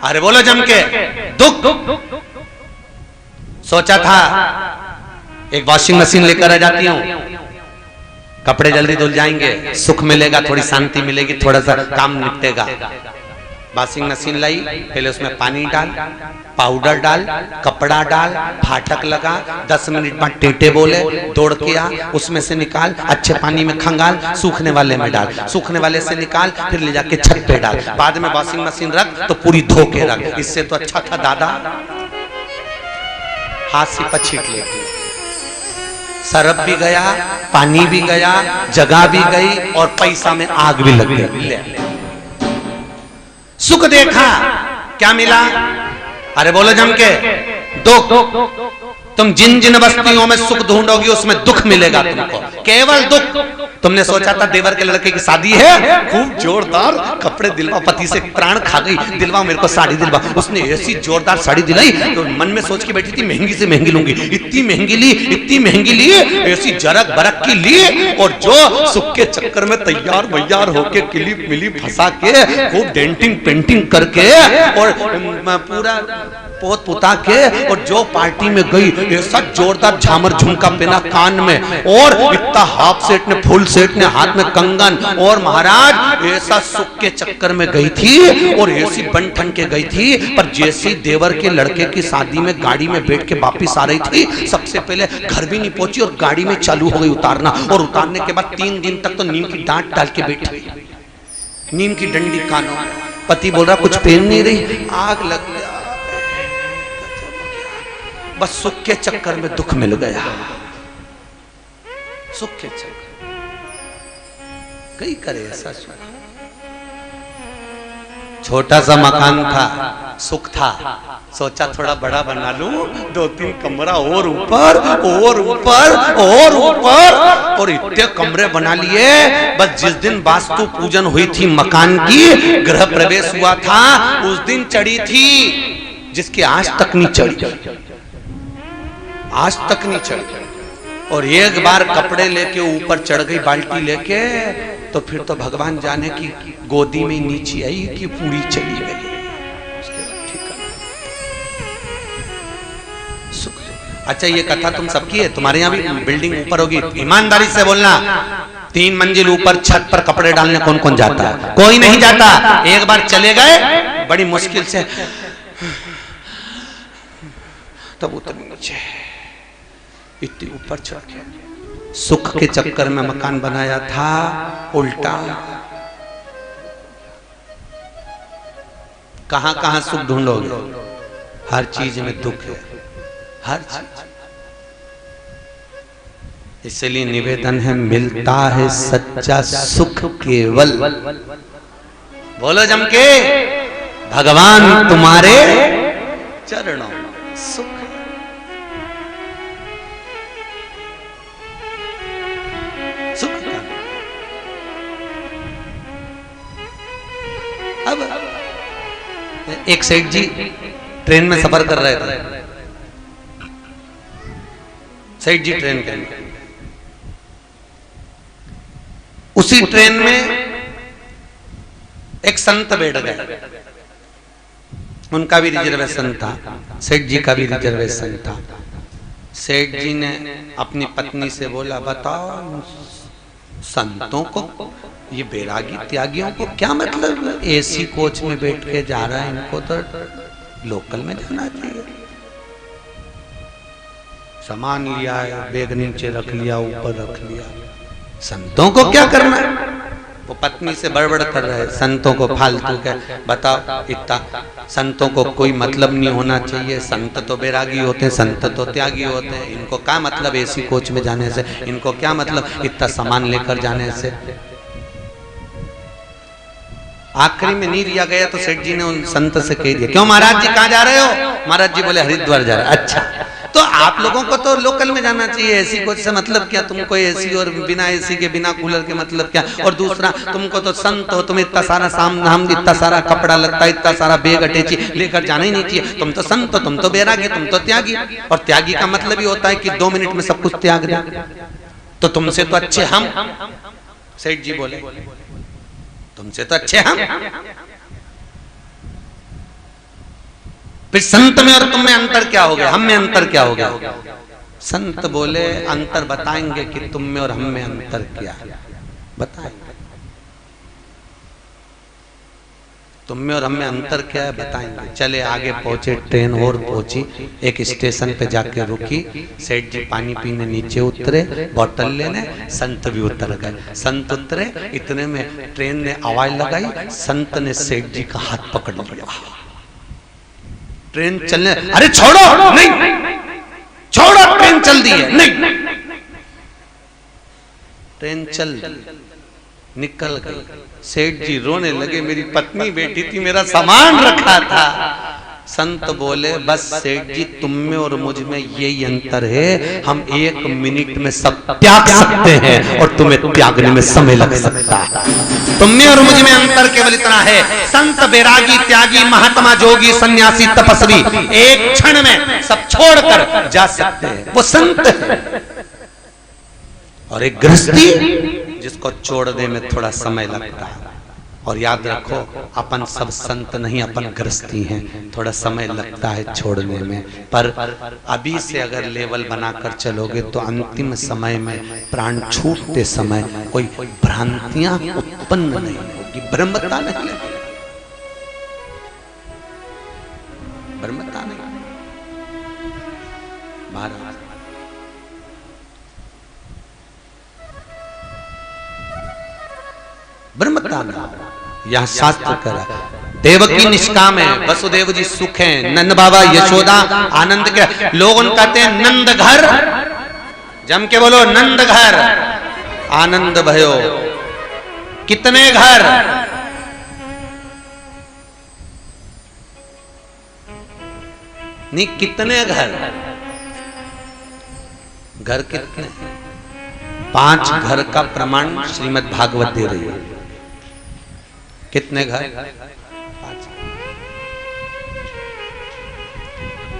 अरे बोलो जम के, दुख। सोचा था एक वॉशिंग मशीन लेकर आ जाती हूं, कपड़े जल्दी धुल जाएंगे, सुख मिलेगा, थोड़ी शांति मिलेगी, थोड़ा सा काम निपटेगा। वॉशिंग मशीन लाई, पहले उसमें पानी डाल, पाउडर डाल, कपड़ा डाल, फाटक लगा, 10 मिनट बाद टेटे बोले, दौड़ के आ, उसमें से निकाल, अच्छे पानी में खंगाल, सूखने वाले में डाल, सूखने वाले से निकाल, फिर ले जाके छत पे डाल, बाद में वॉशिंग मशीन रख तो पूरी धो के रख। इससे तो अच्छा था दादा हाथ से पछीट लेती। सरफ भी गया, पानी भी गया, जगह भी गई और पैसा में आग भी लग गई। सुख देखा, क्या मिला? अरे बोलो जम के, दुख। तुम जिन जिन वस्तुओं में सुख ढूंढोगी उसमें दुख मिलेगा तुमको, केवल दुख। तुमने सोचा था देवर के लड़के की शादी है, खूब जोरदार कपड़े दिलवा, पति से प्राण खा गई, दिलवा मेरे को साड़ी दिलवा। उसने ऐसी जोरदार साड़ी दिलाई तो मन में सोच के बैठी थी महंगी से महंगी लूंगी, इतनी महंगी ली, इतनी महंगी ली, ऐसी जरक बरक की ली, और जो सुख के चक्कर में तैयार वैयार होके किलिप मिली फंसा के खूब डेंटिंग पेंटिंग करके और पूरा पोत पुता के, और जो पार्टी में गई ऐसा जोरदार झामर झुमका पहना कान में, और इतना हाफ सेट ने, फुल सेट ने, हाथ में कंगन, और महाराज ऐसा सुख के चक्कर में गई थी और ऐसी बन ठन के गई थी। पर जैसी देवर के लड़के की शादी में गाड़ी में बैठ के वापिस आ रही थी, सबसे पहले घर भी नहीं पहुंची और गाड़ी में चालू हो गई उतारना, और उतारने के बाद 3 दिन तक तो नीम की डांट डाल के बैठी, नीम की डंडी कानों में। पति बोल रहा कुछ पहन नहीं रही, आग लग गया, बस सुख के चक्कर में दुख मिल गया। सुख के चक्कर कई करे ऐसा। छोटा सा मकान था, सुख था, सोचा थोड़ा बड़ा बना लूं, 2-3 कमरा और ऊपर और ऊपर और ऊपर, और इतने कमरे बना लिए। बस जिस दिन वास्तु पूजन हुई थी मकान की, गृह प्रवेश हुआ था, उस दिन चढ़ी थी जिसकी आज तक नहीं चढ़ी, आज तक नहीं चढ़ी। और एक बार कपड़े लेके ऊपर चढ़ गई बाल्टी लेके, तो फिर तो भगवान जाने की गोदी में नीचे आई कि पूरी चली गई। अच्छा ये कथा तुम सबकी है, तुम्हारे यहाँ भी बिल्डिंग ऊपर होगी, ईमानदारी से बोलना। 3 मंजिल ऊपर छत पर कपड़े डालने कौन कौन जाता है? कोई नहीं जाता। एक बार चले गए बड़ी मुश्किल से तब उतर नीचे, इतनी ऊपर चढ़ के। सुख के चक्कर में मकान बनाया था, उल्टा। कहां कहां सुख ढूंढोगे? हर चीज में दुख है, हर चीज। इसलिए निवेदन है, मिलता है सच्चा सुख केवल, बोलो जम के, भगवान तुम्हारे चरणों सुख। सुख का अब एक सेठ जी ट्रेन में सफर कर रहे थे। सेठ जी ट्रेन के अंदर, उसी ट्रेन में एक संत बैठ गए, उनका भी रिजर्वेशन था, सेठ जी का भी रिजर्वेशन था। सेठ जी ने अपनी पत्नी से बोला, बताओ संतों को, ये बैरागी त्यागियों को क्या मतलब एसी कोच में बैठ के जा रहा है, इनको तो लोकल में जाना चाहिए। सामान लिया है, बैग नीचे रख लिया, ऊपर रख लिया, संतों को क्या करना है? वो पत्नी से बड़बड़ कर रहे, संतों को फालतू के, बताओ इतना संतों को कोई मतलब नहीं होना चाहिए, संत तो बैरागी होते हैं, संत तो त्यागी होते हैं, इनको क्या मतलब एसी कोच में जाने से, इनको क्या मतलब इतना सामान लेकर जाने से। आखिरी में नहीं लिया गया तो सेठ जी ने उन संत से कह दिया, क्यों महाराज जी कहाँ जा रहे हो? महाराज जी बोले हरिद्वार जा रहे। अच्छा, तो आप लोगों को तो लोकल में जाना चाहिए, एसी कोच से मतलब क्या? तुमको एसी और बिना एसी के, बिना कूलर के मतलब क्या? और दूसरा, तुमको तो संत हो, तुम्हें इतना सारा सामान, इतना सारा कपड़ा लगता है, इतना सारा बैग अटैची लेकर जाना ही नहीं चाहिए। तुम तो संत हो, तुम तो बैरागी, तुम तो त्यागी, और त्यागी का मतलब ही होता है कि 2 मिनट में सब कुछ त्याग दे। तो तुमसे तो अच्छे हम, सेठ जी बोले, तुमसे तो अच्छे हम। फिर संत में और तुम में अंतर क्या हो गया, हम में अंतर क्या हो गया? संत बोले अंतर बताएंगे कि तुम में और हम में अंतर क्या है, बताएंगे। तुम में और हम में अंतर क्या है बताएंगे। चले आगे पहुंचे, ट्रेन और पहुंची, एक स्टेशन पे जाके रुकी, सेठ जी पानी पीने नीचे उतरे, बोतल लेने, संत भी उतर गए। संत उतरे, इतने में ट्रेन ने आवाज लगाई, संत ने सेठ जी का हाथ पकड़ लिया। ट्रेन चलने, अरे छोड़ो, नहीं छोड़ो, ट्रेन चल दी है, नहीं। ट्रेन चल निकल गई। सेठ जी रोने लगे, मेरी पत्नी बैठी थी, मेरा सामान रखा था। संत बोले बस सेठ जी, तुम में और मुझ में यही अंतर है, हम 1 मिनट में सब त्याग सकते हैं और तुम्हें त्यागने में समय लग सकता है। तुम में और मुझ में अंतर केवल इतना है, संत बैरागी त्यागी महात्मा जोगी सन्यासी तपस्वी एक क्षण में सब छोड़कर जा सकते हैं, वो संत है। और एक गृहस्थी जिसको छोड़ने में थोड़ा समय लगता है। और याद रखो, अपन सब संत नहीं, अपन गृहस्थी हैं, थोड़ा समय लगता है छोड़ने में। पर अभी से अगर लेवल बनाकर चलोगे तो अंतिम समय में, प्राण छूटते समय कोई भ्रांतियां उत्पन्न नहीं होगी, ब्रह्मता नहीं लगेगी, ब्रह्मता नहीं। महाराज ब्रह्मता नहीं, यह शास्त्र करा। देवकी निष्काम है, वसुदेव जी सुख है, नंद बाबा यशोदा आनंद के। लोग कहते हैं नंद घर, जम के बोलो नंद घर, आनंद भयो। कितने घर? नहीं, कितने घर? घर कितने? 5 घर का प्रमाण श्रीमद् भागवत दे रही है। कितने घर? 5।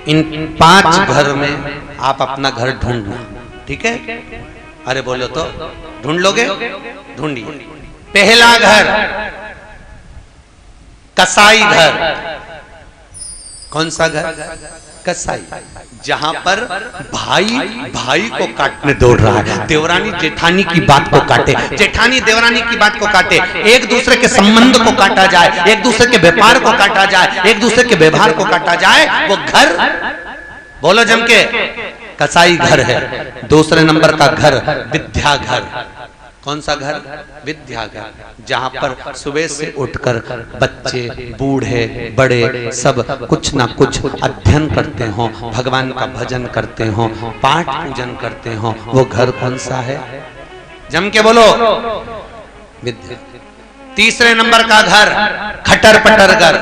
इन 5 घर में आप अपना घर ढूंढना, ठीक है? अरे बोलो तो ढूंढ लोगे? ढूंढिए। पहला घर कसाई घर। कौन सा घर? कसाई, जहां पर भाई भाई को काटने दौड़ रहा है, देवरानी जेठानी की बात को काटे, जेठानी देवरानी की बात को काटे, एक दूसरे के संबंध को काटा जाए, एक दूसरे के व्यापार को काटा जाए, एक दूसरे के व्यवहार को काटा जाए, वो घर बोलो जम के कसाई घर है। दूसरे नंबर का घर विद्या घर। कौन सा घर? विद्या घर, जहां पर सुबह से उठकर बच्चे बूढ़े बड़े सब कुछ ना कुछ अध्ययन करते हो, भगवान का भजन करते हो, पाठ पूजन करते हो, वो घर कौन सा है? जम के बोलो विद्या। तीसरे नंबर का घर खटर पटर घर।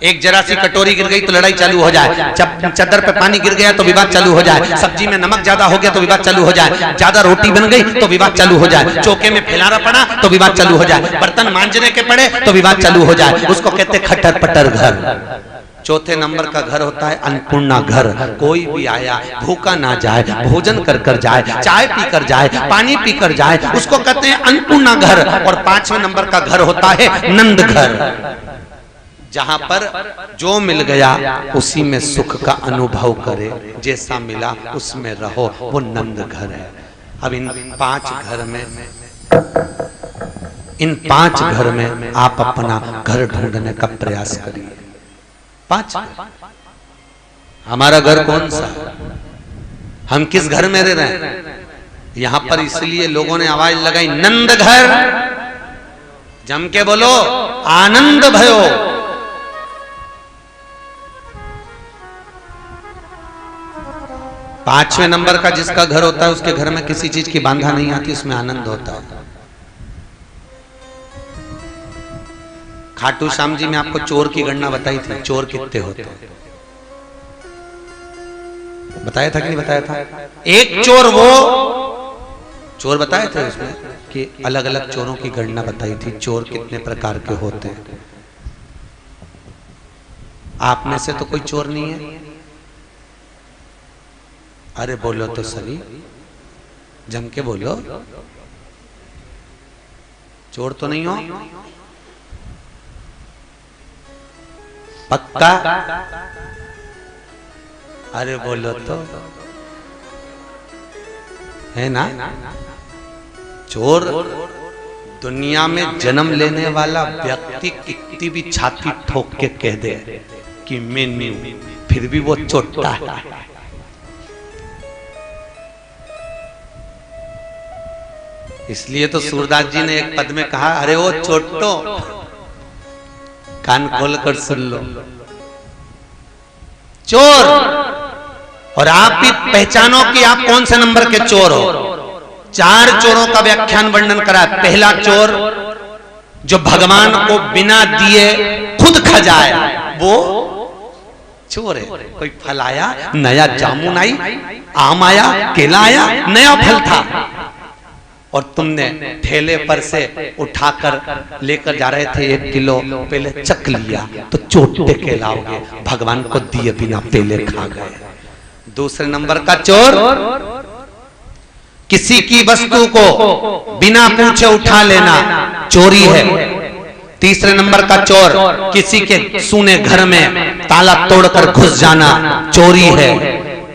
एक जरा सी कटोरी गिर गई तो लड़ाई चालू हो जाए, चादर पे पानी गिर गया तो विवाद चालू हो जाए, सब्जी में नमक ज्यादा हो गया तो विवाद चालू हो जाए, ज्यादा रोटी बन गई तो विवाद चालू हो जाए, चौके में फैलारा पड़ा तो विवाद चालू हो जाए, बर्तन मांजने के पड़े तो विवाद चालू हो जाए, उसको कहते खटर पटर घर। चौथे नंबर का घर होता है अन्नपूर्णा घर। कोई भी आया भूखा ना जाए, भोजन कर कर जाए, चाय पी कर जाए, पानी पी कर जाए, उसको कहते हैं अन्नपूर्णा घर। और 5वें नंबर का घर होता है नंद घर, जहां पर जो मिल गया उसी में सुख का अनुभव करे, जैसा मिला उसमें रहो, वो नंद घर है। अब इन 5 घर में, इन 5 घर में आप अपना घर ढूंढने का प्रयास करिए। 5। हमारा घर कौन सा? हम किस घर में रह रहे हैं? यहां पर इसलिए लोगों ने आवाज लगाई नंद घर। जम के बोलो आनंद भयो। पांचवें नंबर का जिसका घर होता है उसके घर में किसी चीज की बांधा नहीं आती, उसमें आनंद होता है। खाटू श्याम जी में आपको चोर की गणना बताई थी, चोर कितने होते हैं बताया था कि नहीं बताया था? एक चोर, वो चोर बताए थे उसमें कि अलग अलग चोरों की गणना बताई थी, चोर कितने प्रकार के होते हैं। आप में से तो कोई चोर नहीं है? अरे बोलो तो सही, जम के बोलो, चोर तो नहीं हो? पक्का? अरे बोलो तो, है ना? चोर दुनिया में जन्म लेने वाला व्यक्ति कितनी भी छाती ठोक के कह दे कि मैं नहीं हूं, फिर भी वो चोट्टा है। इसलिए तो सूरदास जी ने एक पद में कहा, अरे वो चोट्टो, कान खोल कर सुन लो, चोर। और आप भी पहचानो कि आप कौन से नंबर के चोर हो। 4 चोरों का व्याख्यान वर्णन करा। पहला चोर जो भगवान को बिना दिए खुद खा जाए, वो चोर है। कोई फल आया, नया जामुन आई, आम आया, केला आया, नया फल था, और तुमने ठेले पर से उठाकर लेकर जा रहे थे 1 किलो, पहले चख लिया तो चोटे कहलाओगे, भगवान को दिए बिना पहले खा गए। दूसरे नंबर का चोर किसी की वस्तु को बिना पूछे उठा लेना चोरी है। तीसरे नंबर का चोर किसी के सूने घर में ताला तोड़कर घुस जाना चोरी है।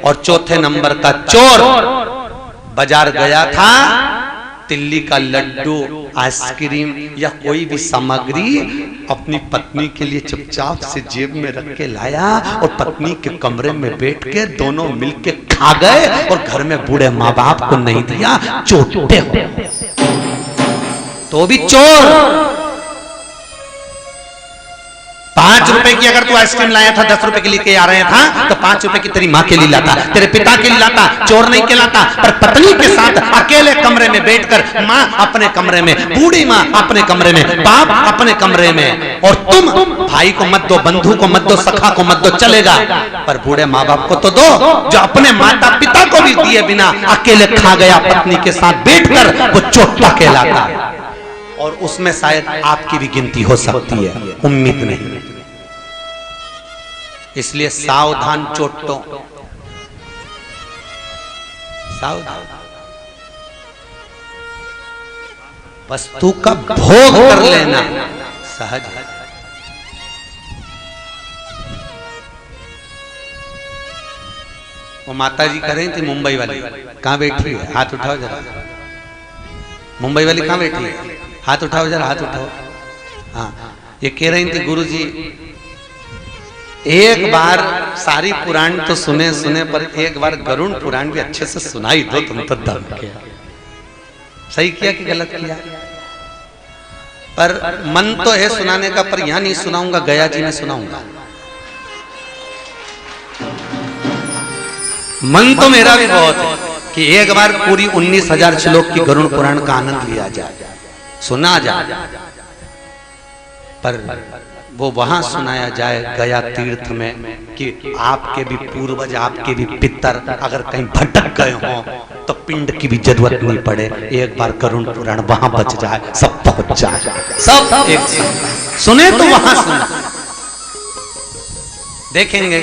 और चौथे नंबर का चोर बाजार गया था, तिल्ली का लड्डू, आइसक्रीम या कोई भी सामग्री अपनी पत्नी के लिए चुपचाप से जेब में रख के लाया और पत्नी के कमरे में बैठ के दोनों मिलके खा गए और घर में बूढ़े माँ बाप को नहीं दिया, चोटे हो तो भी चोर। 5 रुपए की अगर तू आइसक्रीम लाया था, 10 रुपए के लिए के आ रहे था, तो 5 रुपए की तेरी माँ के लिए लाता, तेरे पिता के लिए लाता, चोर नहीं कहलाता। पर पत्नी के साथ अकेले कमरे में बैठकर, माँ अपने कमरे में, बूढ़ी माँ अपने कमरे में, बाप अपने कमरे में, और तुम भाई को मत दो, बंधु को मत दो, सखा को मत दो, चलेगा, पर बूढ़े माँ बाप को तो दो। जो अपने माता पिता को भी दिए बिना अकेले खा गया पत्नी के साथ बैठकर, वो चोट्टा कहलाता। और उसमें शायद आपकी भी गिनती हो सकती है, उम्मीद नहीं। इसलिए सावधान चोट्टों, सावधान। वस्तु का भोग कर लेना सहज है। वो माता जी कह रही थी मुंबई वाली, कहां बैठी है, हाथ उठाओ जरा। मुंबई वाली कहां बैठी है, हाथ उठाओ जरा, हाथ उठाओ। हाँ, ये कह रही थी गुरुजी एक बार सारी पुराण तो सुने सुने, पर एक बार गरुड़ पुराण भी अच्छे से सुनाई दो, तुम तो दम किया। सही किया कि गलत किया? पर मन तो है सुनाने का, पर यहां नहीं सुनाऊंगा, गया जी में सुनाऊंगा। मन तो मेरा भी बहुत है कि एक बार पूरी 19,000 श्लोक की गरुड़ पुराण का आनंद लिया जाए, सुना जाए, पर वो वहां सुनाया जाए गया तीर्थ में कि आपके भी पूर्वज, आपके भी पितर अगर कहीं भटक गए हों तो पिंड की भी जरूरत नहीं पड़े, एक बार गरुड़ पुराण वहां बच जाए, सब पहुंच जाए, सब एक सुने तो वहां सुना। देखेंगे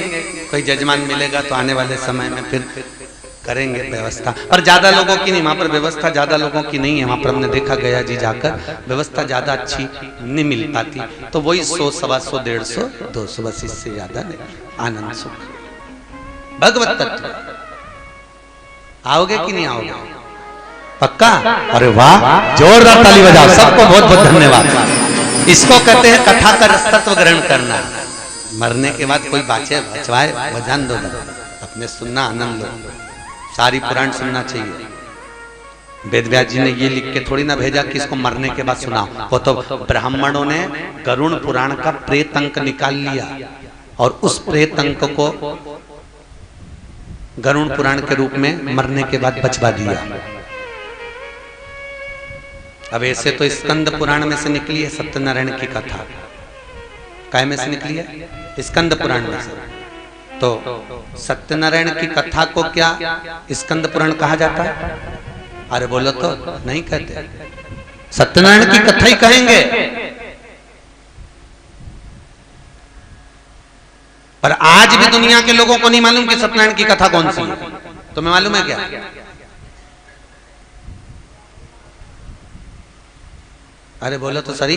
कोई जजमान मिलेगा तो आने वाले समय में फिर करेंगे व्यवस्था, पर ज्यादा लोगों की नहीं, वहां पर व्यवस्था ज्यादा लोगों की नहीं है। वहां पर हमने देखा गया जी जाकर, व्यवस्था ज्यादा अच्छी नहीं मिल पाती, तो वही 100, 125, 150, 200, बस इससे ज्यादा नहीं। आनंद सुख भगवत तत्व। आओगे कि नहीं आओगे? पक्का? अरे वाह, जोरदार ताली बजाओ, सबको बहुत बहुत धन्यवाद। इसको कहते हैं कथा का रसतत्व ग्रहण करना। मरने के बाद कोई बाचे बचवाए बजान दो, अपने सुनना, आनंद लो। सारी पुराण सुनना चाहिए। वेदव्यास जी ने ये लिख के थोड़ी ना भेजा कि इसको मरने के बाद सुनाओ, वो तो ब्राह्मणों ने गरुड़ पुराण का प्रेत अंक निकाल लिया और उस प्रेत अंक को गरुड़ पुराण के रूप में मरने के बाद बचवा दिया। अब ऐसे तो स्कंद पुराण में से निकली है सत्यनारायण की कथा, काय में से निकली है? स्कंद पुराण में से। तो सत्यनारायण की कथा को क्या स्कंद पुराण कहा जाता है? अरे बोलो तो, नहीं कहते, सत्यनारायण की कथा ही कहेंगे। पर आज भी दुनिया के लोगों को नहीं मालूम कि सत्यनारायण की कथा कौन सी है। तुम्हें मालूम है क्या? अरे बोलो तो सही,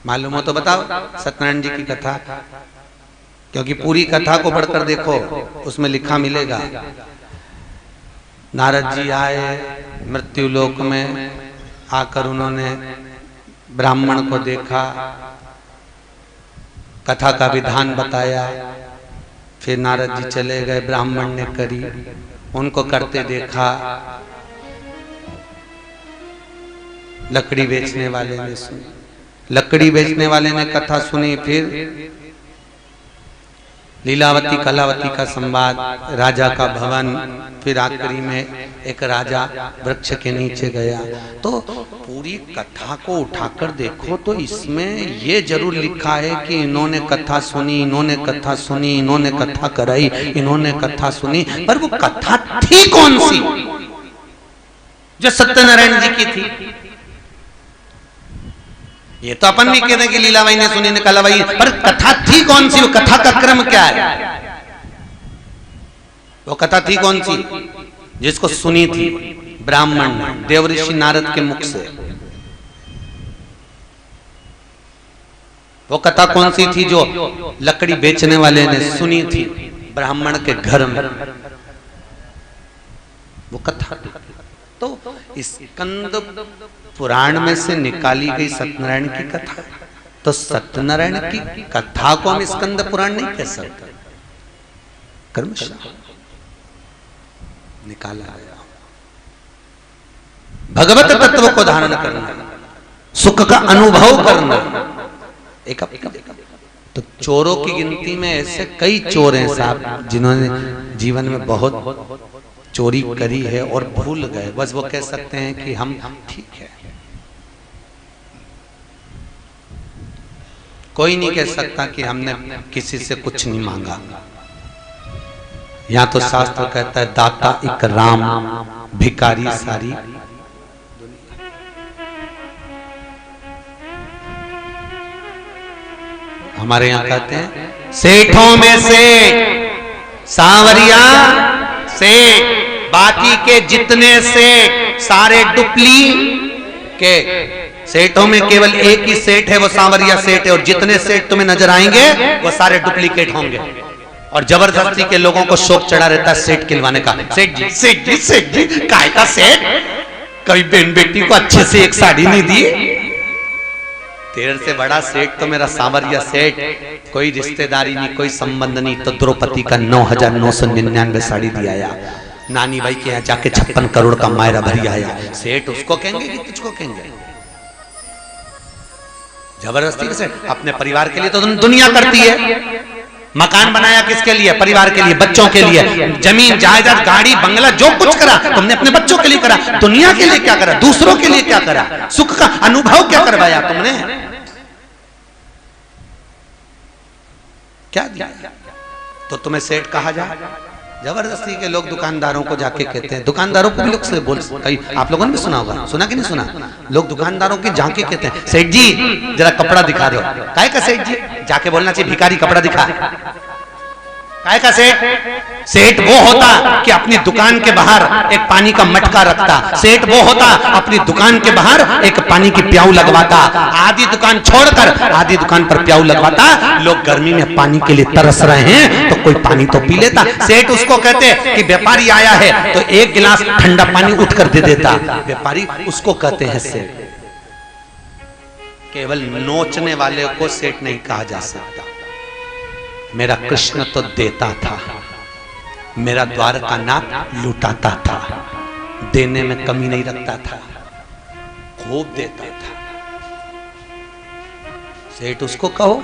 मालूम हो तो बताओ। सत्यनारायण जी की कथा क्योंकि पूरी कथा को पढ़कर देखो, उसमें लिखा मिलेगा। नारद जी आए मृत्यु लोक में, आकर उन्होंने ब्राह्मण को देखा, कथा का विधान बताया, फिर नारद जी चले गए, ब्राह्मण ने करी, उनको करते देखा, लकड़ी बेचने वाले ने सुनी, लकड़ी बेचने वाले ने कथा सुनी, फिर लीलावती कलावती का संवाद, राजा का भवन, फिर आखिरी में एक राजा वृक्ष के नीचे गया। तो पूरी कथा को उठाकर देखो तो इसमें ये जरूर लिखा है कि इन्होंने कथा सुनी, इन्होंने कथा सुनी, इन्होंने कथा कराई, इन्होंने कथा सुनी, पर वो कथा थी कौन सी जो सत्यनारायण जी की थी? ये तो अपन भी कहते हैं कि लीलाबाई ने सुनी, ने कलाबाई, पर कथा थी कौन सी? वो कथा का क्रम क्या है? वो कथा थी कौन सी जिसको सुनी थी ब्राह्मण ने देवऋषि नारद के मुख से? वो कथा कौन सी थी जो लकड़ी बेचने वाले ने सुनी थी ब्राह्मण के घर में? वो कथा थी। तो स्कंद पुराण में से निकाली गई सत्यनारायण की कथा, तो सत्यनारायण की कथा को हम स्कंद पुराण नहीं कह सकते, कर्मशाला निकाला गया। भगवत तत्व को धारण करना, सुख का अनुभव करना, एक तो चोरों की गिनती में ऐसे कई चोर हैं साहब जिन्होंने जीवन में बहुत चोरी करी है और भूल गए, बस वो कह सकते हैं कि हम ठीक है। कोई नहीं कह सकता कि हमने किसी से कुछ नहीं मांगा। यहां तो शास्त्र कहता है दाता एक राम, भिखारी सारी। हमारे यहां कहते हैं सेठों में से सांवरिया सेठ, बाकी के जितने सेठ सारे डुप्ली के। सेठों में केवल एक ही सेठ है, वो सांवरिया सेठ है, और जितने सेठ तुम्हें नजर आएंगे वो सारे डुप्लीकेट होंगे। और जबरदस्ती के लोगों को शौक चढ़ा रहता है सेठ खिलवाने का। सेठ जी, सेठ जी, सेठ जी, काय का सेठ? कभी बहन बेटी को अच्छे से एक साड़ी नहीं दी? तेरे से बड़ा सेठ तो मेरा सांवरिया सेठ, कोई रिश्तेदारी नहीं, कोई संबंध नहीं, तो द्रौपदी का 9,999 साड़ी दिया आया, नानी भाई के यहाँ जाके 56 करोड़ का मायरा भरी आया। सेठ उसको कहेंगे कि किसको कहेंगे? जबरदस्ती से अपने परिवार के लिए तो दुनिया करती है। मकान बनाया किसके लिए? परिवार के लिए, बच्चों के लिए। जमीन जायदाद गाड़ी बंगला जो कुछ करा तुमने अपने बच्चों के लिए करा, दुनिया के लिए क्या करा? दूसरों के लिए क्या करा? सुख का अनुभव क्या करवाया तुमने? क्या दिया? तो तुम्हें सेठ कहा जाए? जबरदस्ती के लोग दुकानदारों को जाके कहते हैं, दुकानदारों को भी लोग से बोल, कई आप लोगों ने भी सुना होगा, सुना कि नहीं सुना? लोग दुकानदारों के जाके कहते हैं सेठ जी जरा कपड़ा दिखा दो। काय का सेठ जी? जाके बोलना चाहिए भिखारी कपड़ा दिखा। काय का सेठ? सेठ वो होता कि अपनी दुकान के बाहर एक पानी का मटका रखता। सेठ वो होता अपनी दुकान के बाहर एक पानी की प्याऊ लगवाता। आधी दुकान छोड़कर आधी दुकान पर प्याऊ लगवाता। लोग गर्मी में पानी के लिए तरस रहे हैं तो कोई पानी तो पी लेता। सेठ उसको कहते कि व्यापारी आया है तो एक गिलास ठंडा पानी उठकर दे देता। व्यापारी उसको कहते हैं सेठ। केवल नोचने वाले को सेठ नहीं कहा जा सकता। मेरा कृष्ण तो देता था, मेरा द्वारकानाथ लुटाता था, देने में कमी नहीं रखता था, खूब देता था। सेठ उसको कहो।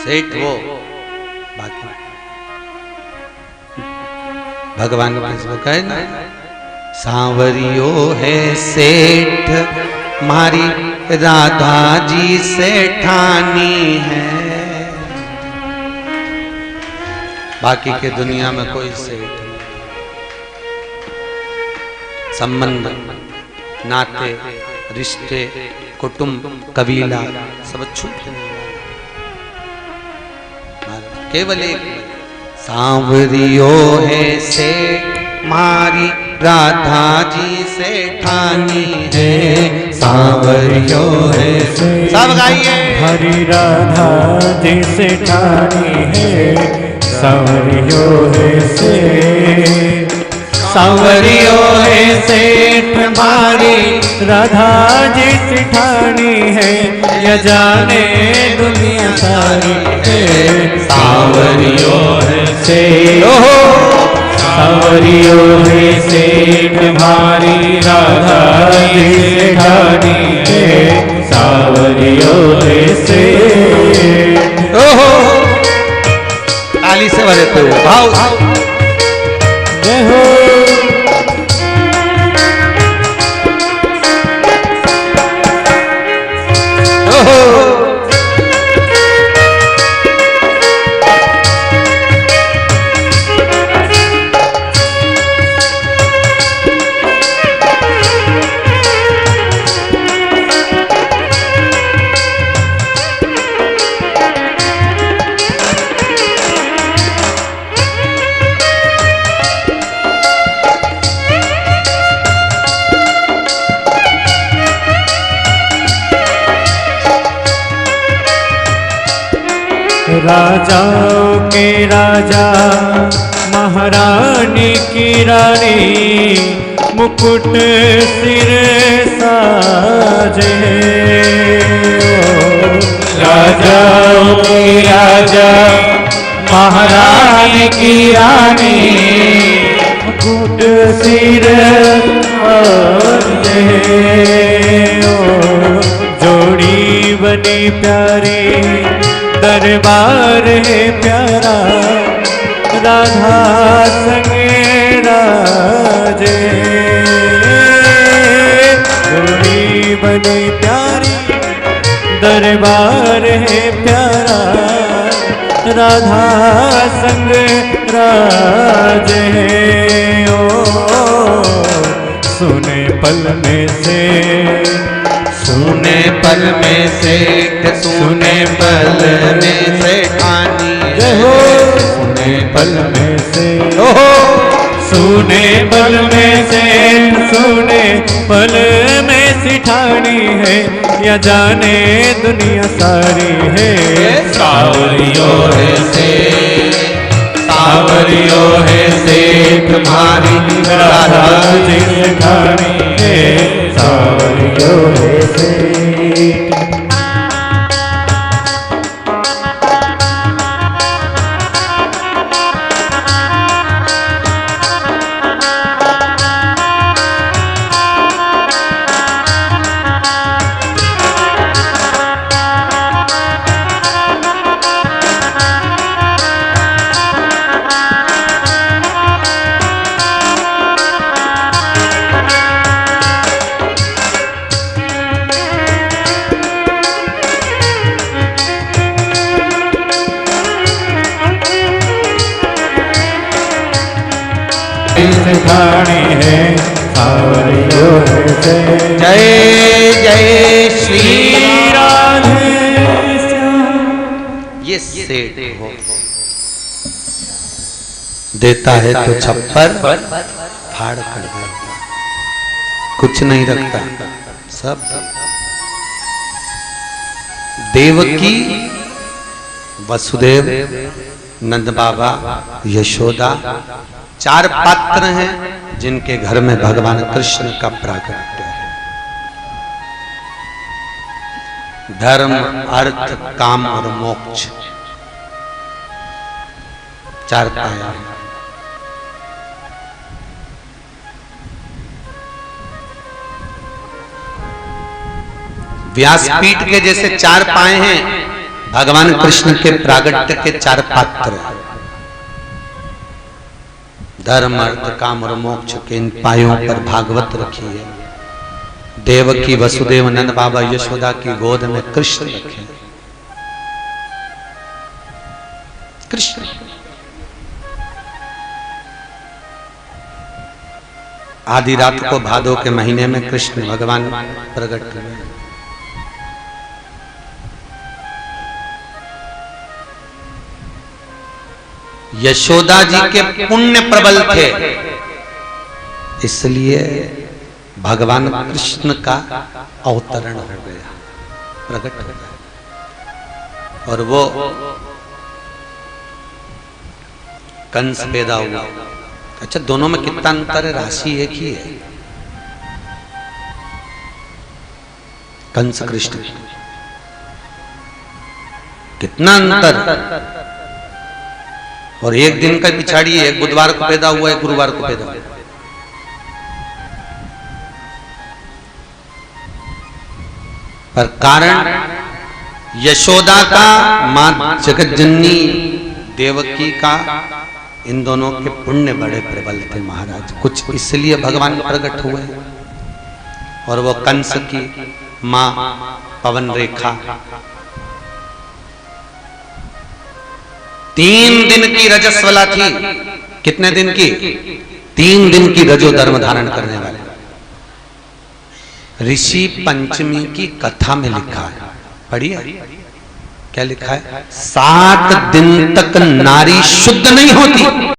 सेठ वो बाकी भगवान को कहे ना, सांवरियो है सेठ मारी राधा जी सेठानी है। बाकी के दुनिया में कोई सेठ नहीं। संबंध, नाते, रिश्ते, कुटुंब, कबीला सब छूटने वाला केवल एक सांवरियो है सेठ मारी राधा जी से ठानी है, सांवरियो है से। सब गाइए। हरी राधा जी से ठानी है, सांवरियो है से। सांवरियो है सेठ मारी, राधा जी से ठानी है, ये जाने दुनिया सारी है। सांवरियो है से, सांवरियो है सेठ मारी, राधा जी से ठानी है, सांवरियो है से। ताली से भरे तो भाव जय हो। राजाओं के राजा महारानी की रानी, मुकुट सिर साजे। राजाओं की राजा महारानी की रानी, मुकुट सिर साजे। जोड़ी बनी प्यारी, दरबार है प्यारा, राधा संगे राजे। जोड़ी बनी प्यारी, दरबार है प्यारा, राधा संग राजे। ओ सुने पल में से, सुने पल में से, सुने पल में से ठानी है, सुने पल में से, सुने पल में से, सुने पल में से ठानी है, या जाने दुनिया सारी है। सांवरियो है से, सांवरियो है से तुम्हारी, राधा जी से ठानी है, सांवरियो है से। ठानी है, सांवरियो है से। जय जय श्री राधे श्याम। ये सेठ हो, देता है तो छप्पर फाड़ कर देता, कुछ नहीं रखता, सब देवकी, वसुदेव, नंद बाबा, यशोदा, चार पात्र हैं जिनके घर में भगवान कृष्ण का प्राकट्य है। धर्म, अर्थ, काम और मोक्ष, चार पाया है। व्यासपीठ के जैसे चार पाए हैं, भगवान कृष्ण के प्रागट्य के चार पात्र हैं। धर्म, अर्थ, काम और मोक्ष के इन पायों पर भागवत रखी है। देवकी, वसुदेव, नंद बाबा, यशोदा की गोद में कृष्ण रखे। कृष्ण आधी रात को भादो के महीने में कृष्ण भगवान प्रकट हुए। यशोदा जी के पुण्य प्रबल थे, इसलिए भगवान कृष्ण का अवतरण हो गया, प्रकट हो गया, और वो कंस पैदा हुआ। अच्छा, दोनों में कितना अंतर है? राशि एक ही है, कंस कृष्ण, कितना अंतर। और एक दिन का पिछाड़ी, एक बुधवार को पैदा हुआ, एक गुरुवार को पैदा हुआ। पर कारण यशोदा का, मां जगतजननी देवकी का, इन दोनों के पुण्य बड़े प्रबल थे महाराज, कुछ इसलिए भगवान प्रकट हुए। और वो कंस की मां पवन रेखा 3 दिन की रजस्वला थी। कितने दिन की? 3 दिन की रजो धर्म धारण करने वाले। ऋषि पंचमी की कथा में लिखा है, पढ़िए क्या लिखा है? 7 दिन तक नारी शुद्ध नहीं होती।